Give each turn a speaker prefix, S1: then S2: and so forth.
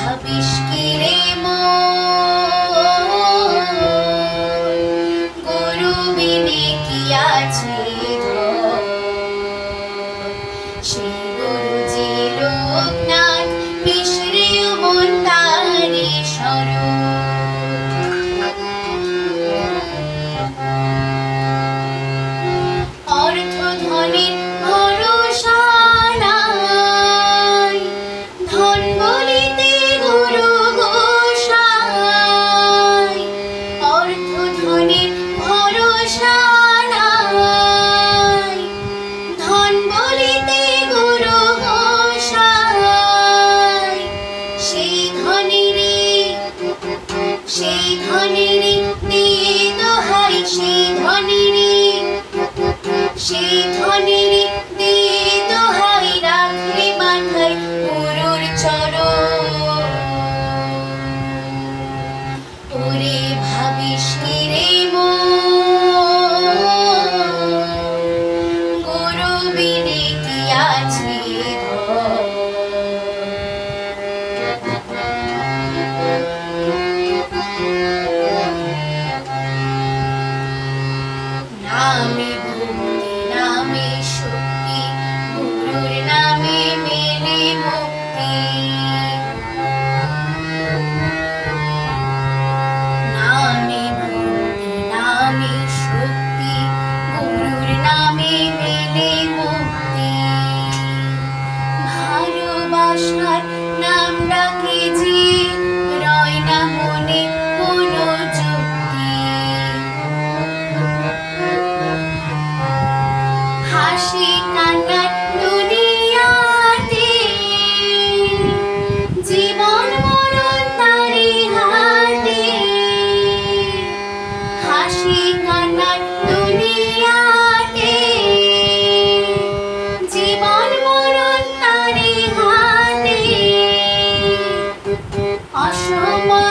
S1: ভাবিস কি রে মন, গুরু বিনে কি আছে ধন। সেই গুরুজি লোকনাথ মিশ্রে মন তারি স্মরণ। অর্থ ধনের ভরসা নাই, ধন বলিতে গুরু গোসাই। অর্থ ধনের ভরসা নাই, ধন বলিতে গুরু গোসাই। সেই ধনেরই দিয়ে দোহাই, সেই ধনেরই দিয়ে দোহাই, রাখলে মাথায় গুরুর চরণ। ওরে ভাবিস কি রে মন, গুরু বিনে কি আছে ধন। নামে ভক্তি, নামে শক্তি, গুরুর নামে মেলে মুক্তি। নামে ভক্তি, নামে শক্তি, গুরুর নামে মেলে মুক্তি। ভালোবাসার নাম ডাকে যে, রয় না মনে কোনো যুক্তি। হাসি কান্নার দুনিয়াতে, জীবন মরণ তারি হাতে। হাসি কান্নার দুনিয়াতে, জীবন মরণ তারি হাতে। অসময়